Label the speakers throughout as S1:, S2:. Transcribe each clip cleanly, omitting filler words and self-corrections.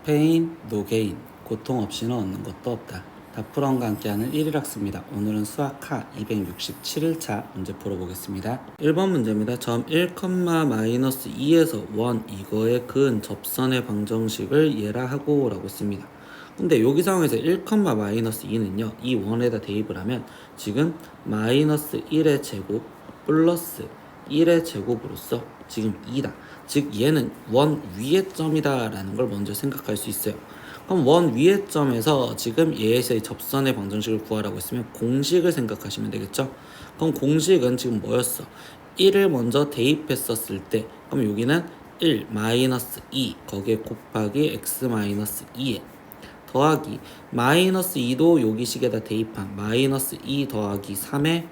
S1: 페인, 노게인, 고통 없이는 얻는 것도 없다. 다프런과 함께하는 1일학습니다. 오늘은 수학하 267일차 문제 풀어보겠습니다. 1번 문제입니다. 점 1,-2에서 1 이거에 그은 접선의 방정식을 예라 하고 라고 씁니다. 근데 여기 상황에서 1,-2는요 이 원에다 대입을 하면 지금 마이너스 1의 제곱 플러스 1의 제곱으로서 지금 2다. 즉 얘는 원 위의 점이다 라는 걸 먼저 생각할 수 있어요. 그럼 원 위의 점에서 지금 얘에서의 접선의 방정식을 구하라고 했으면 공식을 생각하시면 되겠죠. 그럼 공식은 지금 뭐였어? 1을 먼저 대입했었을 때 그럼 여기는 1 마이너스 2 거기에 곱하기 x 마이너스 2에 더하기 마이너스 2도 여기 식에다 대입한 마이너스 2 더하기 3에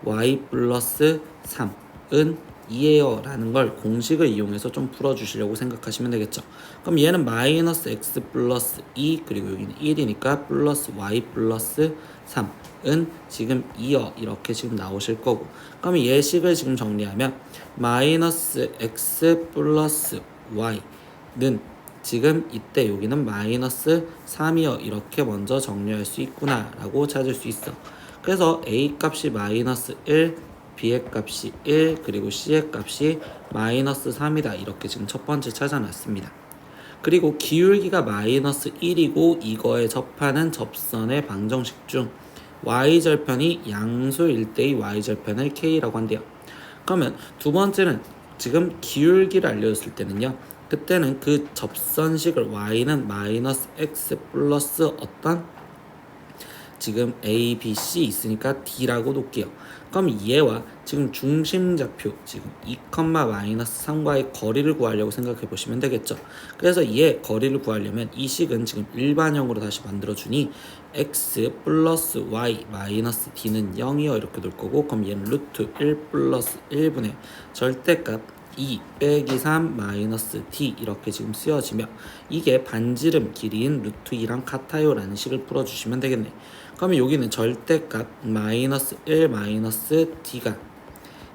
S1: y 플러스 3은 2예요 라는 걸 공식을 이용해서 좀 풀어주시려고 생각하시면 되겠죠. 그럼 얘는 마이너스 x 플러스 2 그리고 여기는 1이니까 플러스 y 플러스 3은 지금 2요 이렇게 지금 나오실 거고, 그럼 예식을 지금 정리하면 마이너스 x 플러스 y는 지금 이때 여기는 마이너스 3이요 이렇게 먼저 정리할 수 있구나 라고 찾을 수 있어. 그래서 a 값이 마이너스 1, b의 값이 1, 그리고 c의 값이 마이너스 3이다 이렇게 지금 첫 번째 찾아놨습니다. 그리고 기울기가 마이너스 1이고 이거에 접하는 접선의 방정식 중 y절편이 양수일 때의 y절편을 k라고 한대요. 그러면 두 번째는 지금 기울기를 알려줬을 때는요 그때는 그 접선식을 y는 마이너스 x 플러스 어떤 지금 a, b, c 있으니까 d라고 놓을게요. 그럼 얘와 지금 중심좌표 지금 2,-3과의 거리를 구하려고 생각해 보시면 되겠죠. 그래서 얘 거리를 구하려면 이 식은 지금 일반형으로 다시 만들어주니 x 플러스 y 마이너스 d는 0이요 이렇게 놓을 거고, 그럼 얘는 루트 1 플러스 1분의 절대값 2 빼기 3 마이너스 d 이렇게 지금 쓰여지며 이게 반지름 길이인 루트 2랑 같아요 라는 식을 풀어주시면 되겠네. 그러면 여기는 절대값 마이너스 1 마이너스 d가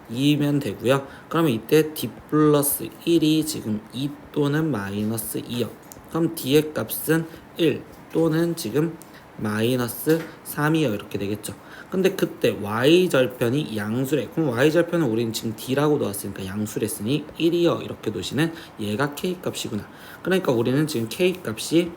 S1: 2면 되고요. 그러면 이때 d 플러스 1이 지금 2 또는 마이너스 2요. 그럼 d의 값은 1 또는 지금 마이너스 3이요 이렇게 되겠죠. 근데 그때 y절편이 양수래. 그럼 y절편은 우리는 지금 d라고 넣었으니까 양수랬으니 1이요 이렇게 놓으시는 얘가 k값이구나. 그러니까 우리는 지금 k값이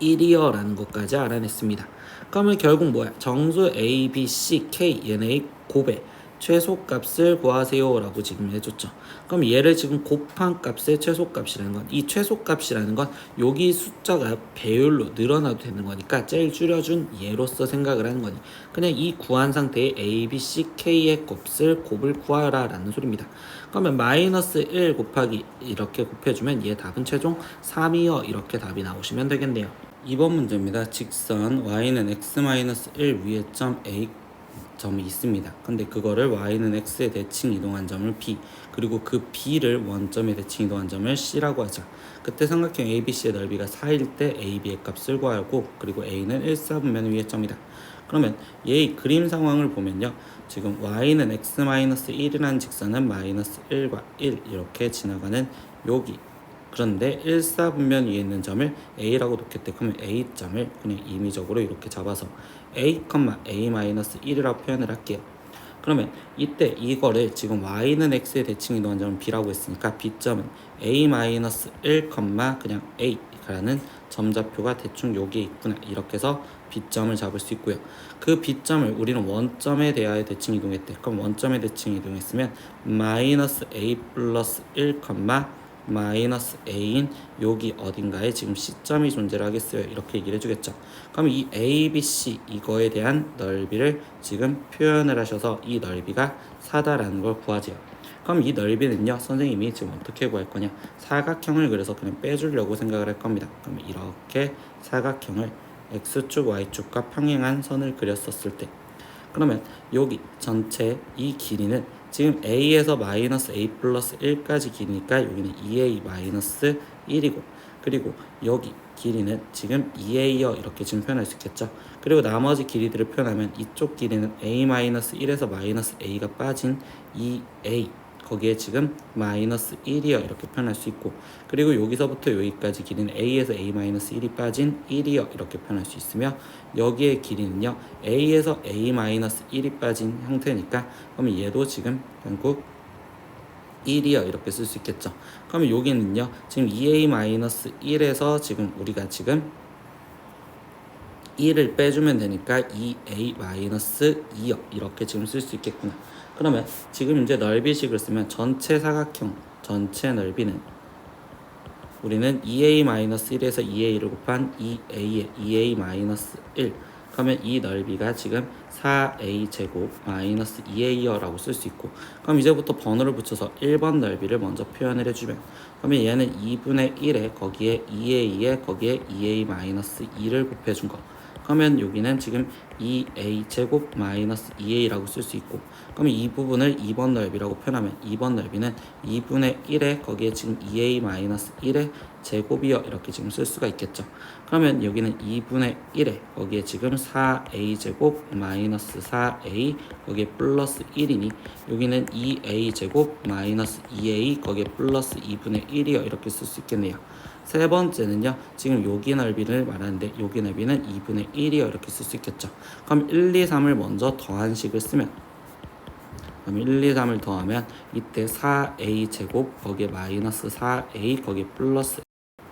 S1: 1이요 라는 것까지 알아냈습니다. 그러면 결국 뭐야? 정수 A, B, C, K 얘네의 곱의 최소값을 구하세요 라고 지금 해줬죠. 그럼 얘를 지금 곱한 값의 최소값이라는 건, 이 최소값이라는 건 여기 숫자가 배율로 늘어나도 되는 거니까 제일 줄여준 얘로서 생각을 하는 거니 그냥 이 구한 상태의 A, B, C, K의 값을 곱을 구하라 라는 소리입니다. 그러면 마이너스 1 곱하기 이렇게 곱해주면 얘 답은 최종 3이요 이렇게 답이 나오시면 되겠네요. 2번 문제입니다. 직선 y는 x-1 위에 점 A 점이 있습니다. 근데 그거를 y는 x에 대칭 이동한 점을 b, 그리고 그 b를 원점에 대칭 이동한 점을 c라고 하자. 그때 삼각형 ABC의 넓이가 4일 때 AB의 값을 구하고, 그리고 A는 1, 4분면 위의 점이다. 그러면 얘의 그림 상황을 보면요 지금 y는 x-1이라는 직선은 마이너스 1과 1 이렇게 지나가는 여기, 그런데 1, 4분면 위에 있는 점을 A라고 놓겠대. 그러면 A점을 그냥 임의적으로 이렇게 잡아서 A,A-1이라고 표현을 할게요. 그러면 이때 이거를 지금 y는 x에 대칭 이동한 점은 b라고 했으니까 b점은 A-1, 그냥 A라는 점좌표가 대충 여기에 있구나 이렇게 해서 b점을 잡을 수 있고요. 그 b점을 우리는 원점에 대하여 대칭 이동했대. 그럼 원점에 대칭 이동했으면 마이너스 a 플러스 1, 마이너스 a인 여기 어딘가에 지금 c점이 존재를 하겠어요 이렇게 얘기를 해주겠죠. 그럼 이 a, b, c 이거에 대한 넓이를 지금 표현을 하셔서 이 넓이가 4다라는 걸 구하세요. 그럼 이 넓이는요 선생님이 지금 어떻게 구할 거냐, 사각형을 그려서 그냥 빼주려고 생각을 할 겁니다. 그럼 이렇게 사각형을 x축 y축과 평행한 선을 그렸었을 때, 그러면 여기 전체 이 길이는 지금 a에서 마이너스 a 플러스 1까지 길이니까 여기는 2a 마이너스 1이고, 그리고 여기 길이는 지금 2a요 이렇게 지금 표현할 수 있겠죠. 그리고 나머지 길이들을 표현하면 이쪽 길이는 a 마이너스 1에서 마이너스 a가 빠진 2a 거기에 지금 마이너스 1이요 이렇게 표현할 수 있고, 그리고 여기서부터 여기까지 길이는 A에서 A-1이 빠진 1이요 이렇게 표현할 수 있으며, 여기의 길이는요 A에서 A-1이 빠진 형태니까 그러면 얘도 지금 결국 1이요 이렇게 쓸 수 있겠죠. 그러면 여기는요 지금 2A-1에서 지금 우리가 지금 1을 빼주면 되니까 2A-2요 이렇게 지금 쓸 수 있겠구나. 그러면 지금 이제 넓이식을 쓰면 전체 사각형 전체 넓이는 우리는 2A-1에서 2A를 곱한 2A의 2A-1, 그러면 이 넓이가 지금 4A 제곱 마이너스 2A여라고 쓸 수 있고, 그럼 이제부터 번호를 붙여서 1번 넓이를 먼저 표현을 해주면, 그러면 얘는 2분의 1에 거기에 2A에 거기에 2A-2를 곱해준 거, 그러면 여기는 지금 2A 제곱 마이너스 2A라고 쓸 수 있고, 그러면 이 부분을 2번 넓이라고 표현하면 2번 넓이는 2분의 1에 거기에 지금 2A-1의 제곱이요 이렇게 지금 쓸 수가 있겠죠. 그러면 여기는 2분의 1에 거기에 지금 4A 제곱 마이너스 4A 거기에 플러스 1이니 여기는 2A 제곱 마이너스 2A 거기에 플러스 2분의 1이요 이렇게 쓸 수 있겠네요. 세 번째는요 지금 여기 넓이를 말하는데 여기 넓이는 2분의 1이요 이렇게 쓸 수 있겠죠. 그럼 1, 2, 3을 먼저 더한 식을 쓰면, 그럼 1, 2, 3을 더하면 이때 4A 제곱 거기에 마이너스 4A 거기에 플러스,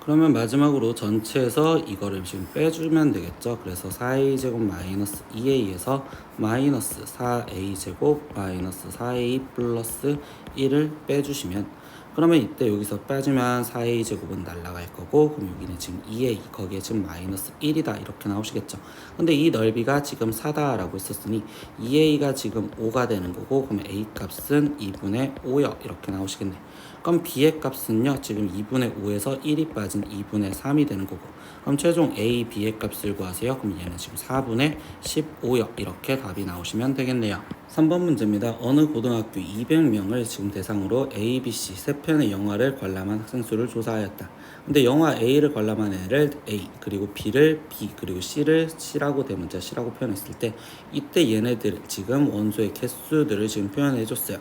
S1: 그러면 마지막으로 전체에서 이거를 지금 빼주면 되겠죠. 그래서 4A 제곱 마이너스 2A에서 마이너스 4A 제곱 마이너스 4A 플러스 1을 빼주시면, 그러면 이때 여기서 빠지면 4A 제곱은 날라갈 거고, 그럼 여기는 지금 2A 거기에 지금 마이너스 1이다 이렇게 나오시겠죠. 근데 이 넓이가 지금 4다라고 했었으니 2A가 지금 5가 되는 거고, 그러면 A 값은 2분의 5요 이렇게 나오시겠네. 그럼 B의 값은요 지금 2분의 5에서 1이 빠진 2분의 3이 되는 거고, 그럼 최종 A, B의 값을 구하세요. 그럼 얘는 지금 4분의 15요 이렇게 답이 나오시면 되겠네요. 3번 문제입니다. 어느 고등학교 200명을 지금 대상으로 A, B, C 세 편의 영화를 관람한 학생 수를 조사하였다. 근데 영화 A를 관람한 애를 A, 그리고 B를 B, 그리고 C를 C라고 대문자 C라고 표현했을 때, 이때 얘네들 지금 원소의 개수들을 지금 표현해 줬어요.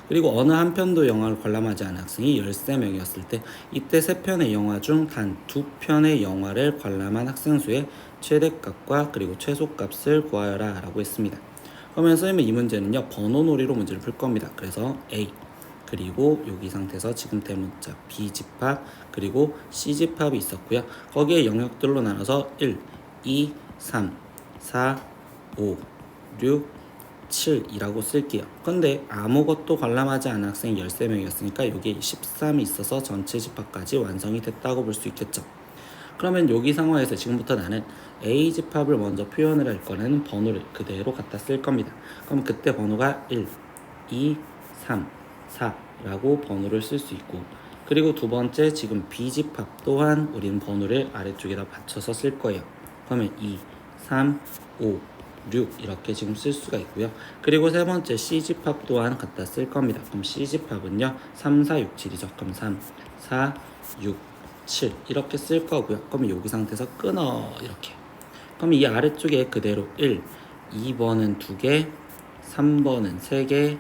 S1: 그리고 어느 한 편도 영화를 관람하지 않은 학생이 13명이었을 때, 이때 세 편의 영화 중 단 두 편의 영화를 관람한 학생 수의 최대값과 그리고 최소값을 구하여라 라고 했습니다. 그러면 선생님은 이 문제는요 번호놀이로 문제를 풀 겁니다. 그래서 A 그리고 여기 상태에서 지금 대문자 B 집합 그리고 C 집합이 있었고요. 거기에 영역들로 나눠서 1, 2, 3, 4, 5, 6, 7이라고 쓸게요. 근데 아무것도 관람하지 않은 학생이 13명이었으니까 여기에 13이 있어서 전체 집합까지 완성이 됐다고 볼 수 있겠죠. 그러면 여기 상황에서 지금부터 나는 A 집합을 먼저 표현을 할 거는 번호를 그대로 갖다 쓸 겁니다. 그럼 그때 번호가 1, 2, 3, 4라고 번호를 쓸 수 있고, 그리고 두 번째 지금 B 집합 또한 우리는 번호를 아래쪽에다 받쳐서 쓸 거예요. 그러면 2, 3, 5, 6 이렇게 지금 쓸 수가 있고요. 그리고 세 번째 C 집합 또한 갖다 쓸 겁니다. 그럼 C 집합은요 3, 4, 6, 7이죠. 그럼 3, 4, 6, 7 이렇게 쓸 거고요. 그럼 여기 상태에서 끊어 이렇게. 그럼 이 아래쪽에 그대로 1, 2번은 2개, 3번은 3개,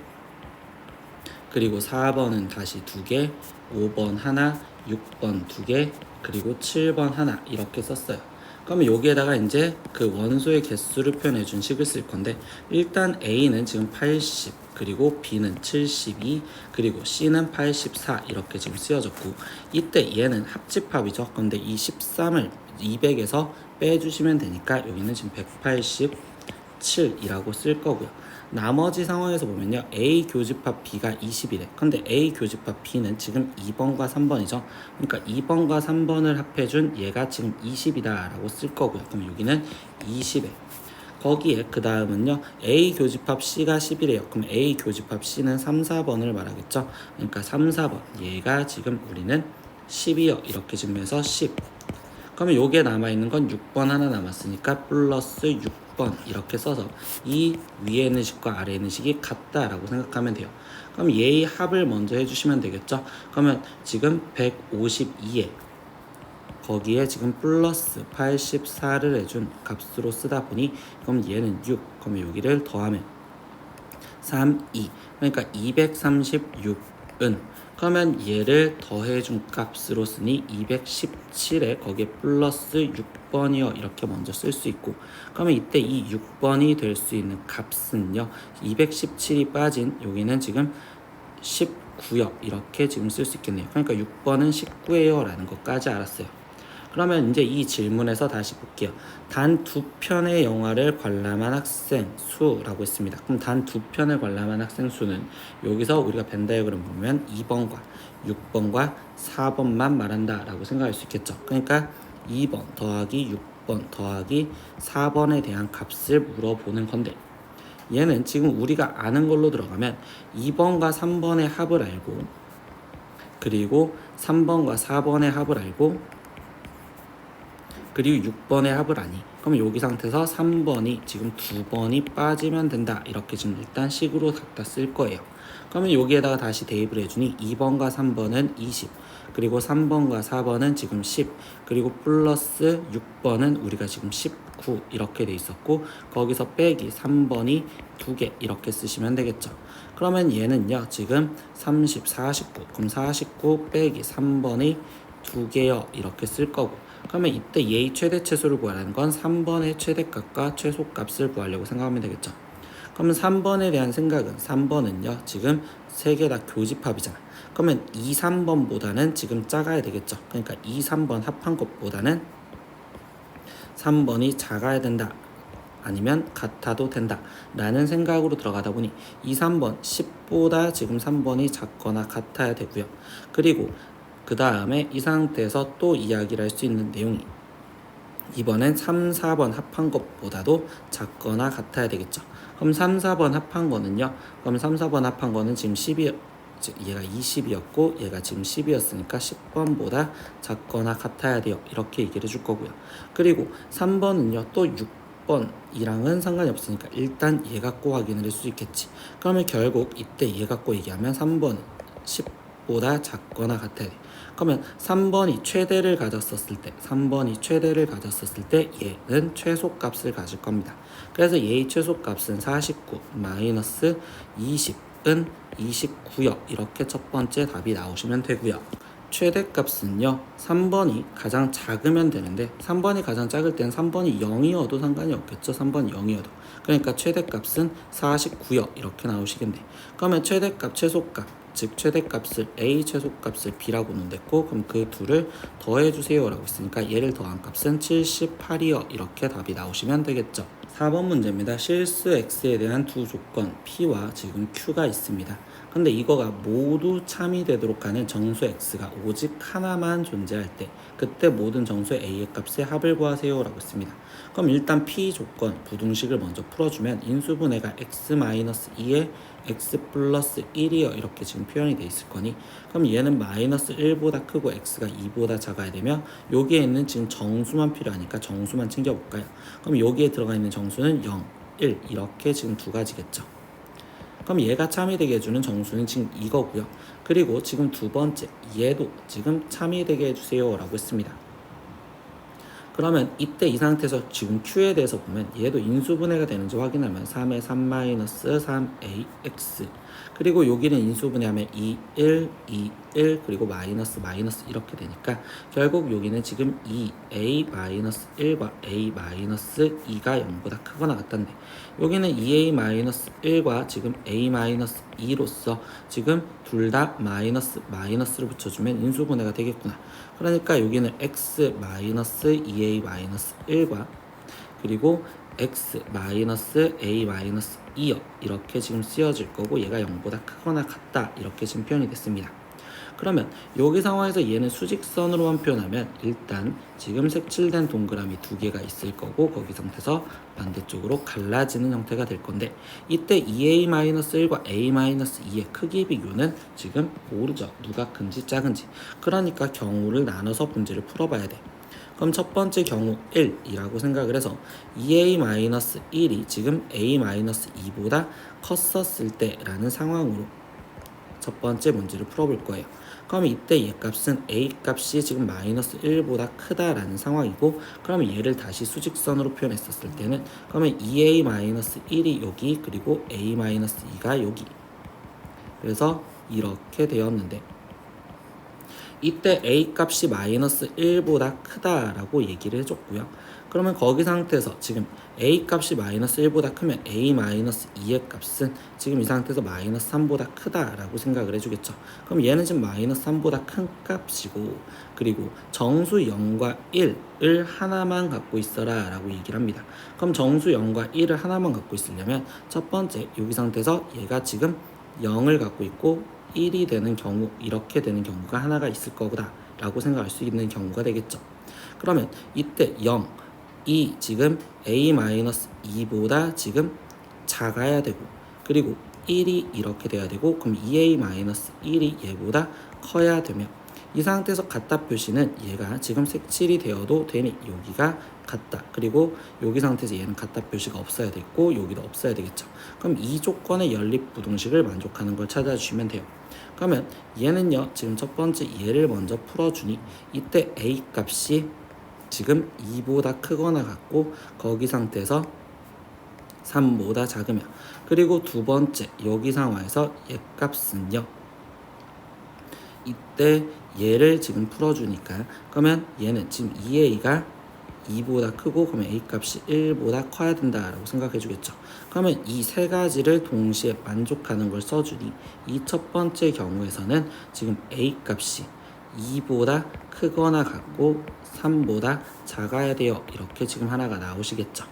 S1: 그리고 4번은 다시 2개, 5번 하나, 6번 2개, 그리고 7번 하나 이렇게 썼어요. 그러면 여기에다가 이제 그 원소의 개수를 표현해 준 식을 쓸 건데, 일단 A는 지금 80, 그리고 B는 72, 그리고 C는 84 이렇게 지금 쓰여졌고, 이때 얘는 합집합이죠. 그런데 이 13을 200에서 빼주시면 되니까 여기는 지금 187이라고 쓸 거고요. 나머지 상황에서 보면요 A 교집합 B가 20이래. 근데 A 교집합 B는 지금 2번과 3번이죠. 그러니까 2번과 3번을 합해준 얘가 지금 20이다 라고 쓸 거고요. 그럼 여기는 20에 거기에 그 다음은요 A 교집합 C가 10이래요. 그럼 A 교집합 C는 3, 4번을 말하겠죠. 그러니까 3, 4번 얘가 지금 우리는 10이요 이렇게 지금 해서 10. 그러면 여기에 남아있는 건 6번 하나 남았으니까 플러스 6번 이렇게 써서 이 위에 있는 식과 아래에 있는 식이 같다라고 생각하면 돼요. 그럼 얘의 합을 먼저 해주시면 되겠죠. 그러면 지금 152에 거기에 지금 플러스 84를 해준 값으로 쓰다 보니, 그럼 얘는 6, 그러면 여기를 더하면 3, 2. 그러니까 236은 그러면 얘를 더해준 값으로 쓰니 217에 거기에 플러스 6번이요 이렇게 먼저 쓸 수 있고, 그러면 이때 이 6번이 될 수 있는 값은요 217이 빠진 여기는 지금 19요 이렇게 지금 쓸 수 있겠네요. 그러니까 6번은 19예요 라는 것까지 알았어요. 그러면 이제 이 질문에서 다시 볼게요. 단 두 편의 영화를 관람한 학생 수라고 했습니다. 그럼 단 두 편을 관람한 학생 수는 여기서 우리가 벤 다이어그램 보면 2번과 6번과 4번만 말한다 라고 생각할 수 있겠죠. 그러니까 2번 더하기 6번 더하기 4번에 대한 값을 물어보는 건데, 얘는 지금 우리가 아는 걸로 들어가면 2번과 3번의 합을 알고, 그리고 3번과 4번의 합을 알고, 그리고 6번의 합을 아니, 그럼 여기 상태에서 3번이 지금 2번이 빠지면 된다 이렇게 지금 일단 식으로 갖다 쓸 거예요. 그러면 여기에다가 다시 대입을 해주니 2번과 3번은 20, 그리고 3번과 4번은 지금 10, 그리고 플러스 6번은 우리가 지금 19 이렇게 돼 있었고, 거기서 빼기 3번이 2개 이렇게 쓰시면 되겠죠. 그러면 얘는요 지금 30, 49, 그럼 49 빼기 3번이 2개요 이렇게 쓸 거고, 그러면 이때 얘의 최대치수를 구하라는 건 3번의 최대값과 최소값을 구하려고 생각하면 되겠죠. 그러면 3번에 대한 생각은, 3번은요 지금 3개 다 교집합이잖아. 그러면 2, 3번보다는 지금 작아야 되겠죠. 그러니까 2, 3번 합한 것보다는 3번이 작아야 된다, 아니면 같아도 된다 라는 생각으로 들어가다 보니 2, 3번 10보다 지금 3번이 작거나 같아야 되고요. 그리고 그 다음에 이 상태에서 또 이야기를 할 수 있는 내용이, 이번엔 3, 4번 합한 것보다도 작거나 같아야 되겠죠. 그럼 3, 4번 합한 거는요, 그럼 3, 4번 합한 거는 지금 10이, 얘가 20이었고 얘가 지금 10이었으니까 10번보다 작거나 같아야 돼요 이렇게 얘기를 해줄 거고요. 그리고 3번은요 또 6번이랑은 상관이 없으니까 일단 얘 갖고 확인을 할 수 있겠지. 그러면 결국 이때 얘 갖고 얘기하면 3번은 10보다 작거나 같아야 돼. 그러면 3번이 최대를 가졌었을 때, 3번이 최대를 가졌었을 때 얘는 최소값을 가질 겁니다. 그래서 얘의 최소값은 49 마이너스 20은 29요 이렇게 첫 번째 답이 나오시면 되고요. 최대값은요 3번이 가장 작으면 되는데, 3번이 가장 작을 땐 3번이 0이어도 상관이 없겠죠. 3번이 0이어도. 그러니까 최대값은 49요 이렇게 나오시겠네. 그러면 최대값 최소값, 즉 최대값을 A, 최소값을 B라고 놓는댔고, 그럼 그 둘을 더해주세요 라고 했으니까 얘를 더한 값은 78이요 이렇게 답이 나오시면 되겠죠. 4번 문제입니다. 실수 X에 대한 두 조건 P와 지금 Q가 있습니다. 근데 이거가 모두 참이되도록 하는 정수 X가 오직 하나만 존재할 때, 그때 모든 정수 A의 값의 합을 구하세요 라고 했습니다. 그럼 일단 P 조건 부등식을 먼저 풀어주면 인수분해가 X-2에 X 플러스 1이요 이렇게 지금 표현이 돼 있을 거니, 그럼 얘는 마이너스 1보다 크고 X가 2보다 작아야 되면 여기에 있는 지금 정수만 필요하니까 정수만 챙겨볼까요? 그럼 여기에 들어가 있는 정수는 0, 1 이렇게 지금 두 가지겠죠. 그럼 얘가 참이 되게 해주는 정수는 지금 이거고요. 그리고 지금 두 번째 얘도 지금 참이 되게 해주세요 라고 했습니다. 그러면 이때 이 상태에서 지금 Q에 대해서 보면 얘도 인수분해가 되는지 확인하면 3에 3-3ax, 그리고 여기는 인수분해하면 2, 1, 2, 1 그리고 마이너스 마이너스 이렇게 되니까 결국 여기는 지금 2a-1과 a-2가 0보다 크거나 같던데, 여기는 2a-1과 지금 a-2로서 지금 둘 다 마이너스를 붙여주면 인수분해가 되겠구나. 그러니까 여기는 x-2a-1과 그리고 x-a-2요 이렇게 지금 쓰여질 거고, 얘가 0보다 크거나 같다 이렇게 지금 표현이 됐습니다. 그러면 여기 상황에서 얘는 수직선으로만 표현하면 일단 지금 색칠된 동그라미 두 개가 있을 거고, 거기 상태에서 반대쪽으로 갈라지는 형태가 될 건데, 이때 2a-1과 a-2의 크기 비교는 지금 모르죠. 누가 큰지 작은지. 그러니까 경우를 나눠서 문제를 풀어봐야 돼. 그럼 첫 번째 경우 1이라고 생각을 해서 2a-1이 지금 a-2보다 컸었을 때 라는 상황으로 첫 번째 문제를 풀어볼 거예요. 그럼 이때 얘 값은 a 값이 지금 마이너스 1보다 크다라는 상황이고, 그러면 얘를 다시 수직선으로 표현했었을 때는 그러면 2a 마이너스 1이 여기, 그리고 a 마이너스 2가 여기. 그래서 이렇게 되었는데, 이때 a 값이 마이너스 1보다 크다라고 얘기를 해줬고요. 그러면 거기 상태에서 지금 a 값이 마이너스 1보다 크면 a 마이너스 2의 값은 지금 이 상태에서 마이너스 3보다 크다라고 생각을 해주겠죠. 그럼 얘는 지금 마이너스 3보다 큰 값이고, 그리고 정수 0과 1을 하나만 갖고 있어라 라고 얘기를 합니다. 그럼 정수 0과 1을 하나만 갖고 있으려면 첫 번째 여기 상태에서 얘가 지금 0을 갖고 있고 1이 되는 경우, 이렇게 되는 경우가 하나가 있을 거다 라고 생각할 수 있는 경우가 되겠죠. 그러면 이때 0, 2 지금 a-2보다 지금 작아야 되고, 그리고 1이 이렇게 돼야 되고, 그럼 2a-1이 얘보다 커야 되면 이 상태에서 같다 표시는 얘가 지금 색칠이 되어도 되니 여기가 같다, 그리고 여기 상태에서 얘는 같다 표시가 없어야 되고 여기도 없어야 되겠죠. 그럼 이 조건의 연립부등식을 만족하는 걸 찾아주시면 돼요. 그러면 얘는요, 지금 첫 번째 얘를 먼저 풀어주니 이때 a 값이 지금 2보다 크거나 같고, 거기 상태에서 3보다 작으며, 그리고 두 번째 여기 상황에서 얘 값은요, 이때 얘를 지금 풀어주니까 그러면 얘는 지금 2a가 2보다 크고, 그러면 a 값이 1보다 커야 된다라고 생각해 주겠죠. 그러면 이 세 가지를 동시에 만족하는 걸 써주니 이 첫 번째 경우에서는 지금 a 값이 2보다 크거나 같고 3보다 작아야 돼요, 이렇게 지금 하나가 나오시겠죠.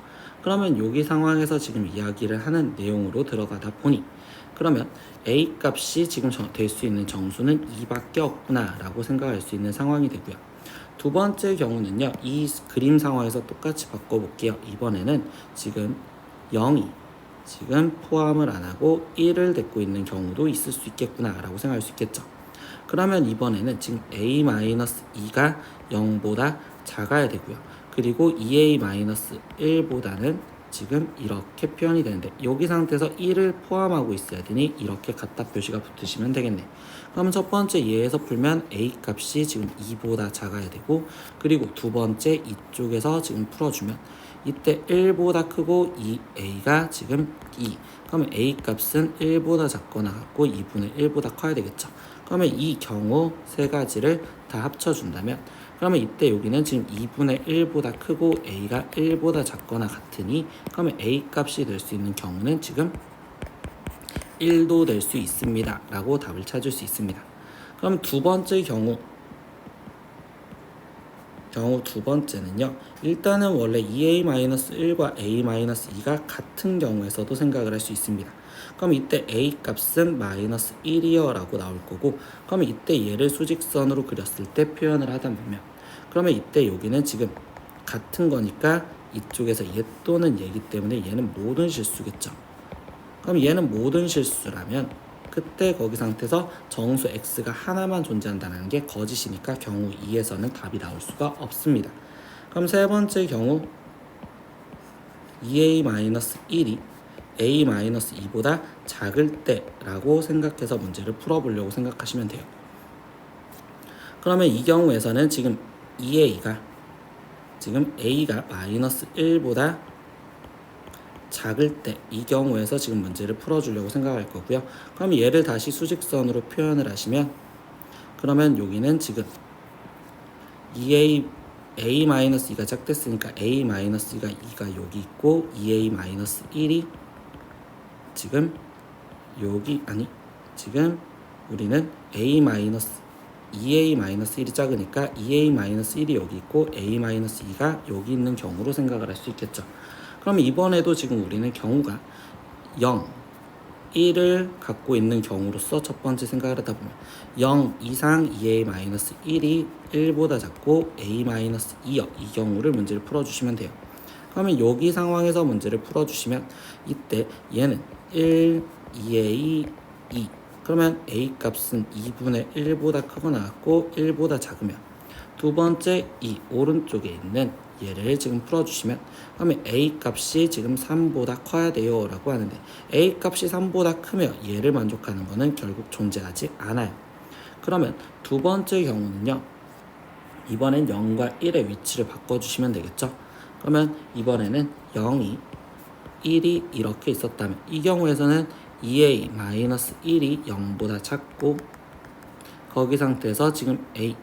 S1: 그러면 여기 상황에서 지금 이야기를 하는 내용으로 들어가다 보니, 그러면 a 값이 지금 될 수 있는 정수는 2밖에 없구나 라고 생각할 수 있는 상황이 되고요. 두 번째 경우는요, 이 그림 상황에서 똑같이 바꿔볼게요. 이번에는 지금 0이 지금 포함을 안 하고 1을 데리고 있는 경우도 있을 수 있겠구나 라고 생각할 수 있겠죠. 그러면 이번에는 지금 a-2가 0보다 작아야 되고요. 그리고 2a-1보다는 지금 이렇게 표현이 되는데, 여기 상태에서 1을 포함하고 있어야 되니 이렇게 같다 표시가 붙으시면 되겠네. 그러면 첫 번째 예에서 풀면 a 값이 지금 2보다 작아야 되고, 그리고 두 번째 이쪽에서 지금 풀어주면 이때 1보다 크고 2a가 지금 2, 그러면 a 값은 1보다 작거나 같고 2분의 1보다 커야 되겠죠. 그러면 이 경우 세 가지를 다 합쳐준다면, 그러면 이때 여기는 지금 2분의 1보다 크고 a가 1보다 작거나 같으니, 그러면 a 값이 될 수 있는 경우는 지금 1도 될 수 있습니다 라고 답을 찾을 수 있습니다. 그럼 두 번째 경우 두 번째는요, 일단은 원래 2a-1과 a-2가 같은 경우에서도 생각을 할 수 있습니다. 그럼 이때 a 값은 마이너스 1이요 라고 나올 거고, 그러면 이때 얘를 수직선으로 그렸을 때 표현을 하다 보면, 그러면 이때 여기는 지금 같은 거니까 이쪽에서 얘 또는 얘기 때문에 얘는 모든 실수겠죠. 그럼 얘는 모든 실수라면 그때 거기 상태에서 정수 x가 하나만 존재한다는 게 거짓이니까 경우 2에서는 답이 나올 수가 없습니다. 그럼 세 번째 경우 2a-1이 a-2보다 작을 때라고 생각해서 문제를 풀어보려고 생각하시면 돼요. 그러면 이 경우에서는 지금 2a가 지금 a가 마이너스 1보다 작을 때, 이 경우에서 지금 문제를 풀어주려고 생각할 거고요. 그럼 얘를 다시 수직선으로 표현을 하시면, 그러면 여기는 지금 a-2가 작됐으니까 a-2가 2가 여기 있고 2a-1이 지금 여기, 아니 지금 우리는 2a-1이 작으니까 2a-1이 여기 있고 a-2가 여기 있는 경우로 생각을 할 수 있겠죠. 그러면 이번에도 지금 우리는 경우가 0, 1을 갖고 있는 경우로서 첫 번째 생각을 하다 보면 0 이상 2a-1이 1보다 작고 a-2여, 이 경우를 문제를 풀어주시면 돼요. 그러면 여기 상황에서 문제를 풀어주시면 이때 얘는 1, 2a, 2, 그러면 a 값은 2분의 1보다 크거나 같고 1보다 작으면 두 번째 이 오른쪽에 있는 얘를 지금 풀어주시면, 그러면 a 값이 지금 3보다 커야 돼요 라고 하는데, a 값이 3보다 크면 얘를 만족하는 거는 결국 존재하지 않아요. 그러면 두 번째 경우는요, 이번엔 0과 1의 위치를 바꿔주시면 되겠죠. 그러면 이번에는 0이 1이 이렇게 있었다면, 이 경우에서는 2a-1이 0보다 작고, 거기 상태에서 지금 a,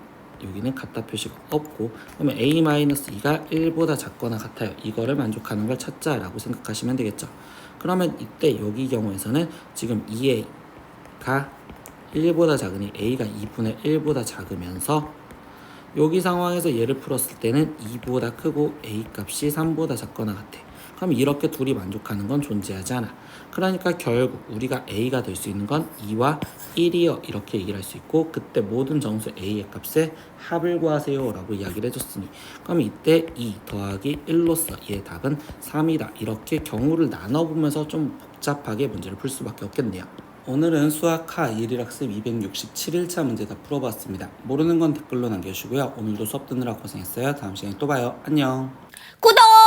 S1: 여기는 같다 표시가 없고, 그러면 a-2가 1보다 작거나 같아요. 이거를 만족하는 걸 찾자라고 생각하시면 되겠죠. 그러면 이때 여기 경우에서는 지금 2a가 1보다 작으니 a가 2분의 1보다 작으면서, 여기 상황에서 얘를 풀었을 때는 2보다 크고 a 값이 3보다 작거나 같아. 그럼 이렇게 둘이 만족하는 건 존재하지 않아. 그러니까 결국 우리가 a가 될 수 있는 건 2와 1이요 이렇게 얘기를 할 수 있고, 그때 모든 정수 a의 값에 합을 구하세요 라고 이야기를 해줬으니, 그럼 이때 2 더하기 1로서 얘의 답은 3이다. 이렇게 경우를 나눠보면서 좀 복잡하게 문제를 풀 수밖에 없겠네요. 오늘은 수학 하 1일학습 267일차 문제 다 풀어봤습니다. 모르는 건 댓글로 남겨주시고요. 오늘도 수업 듣느라 고생했어요. 다음 시간에 또 봐요. 안녕.
S2: 구독!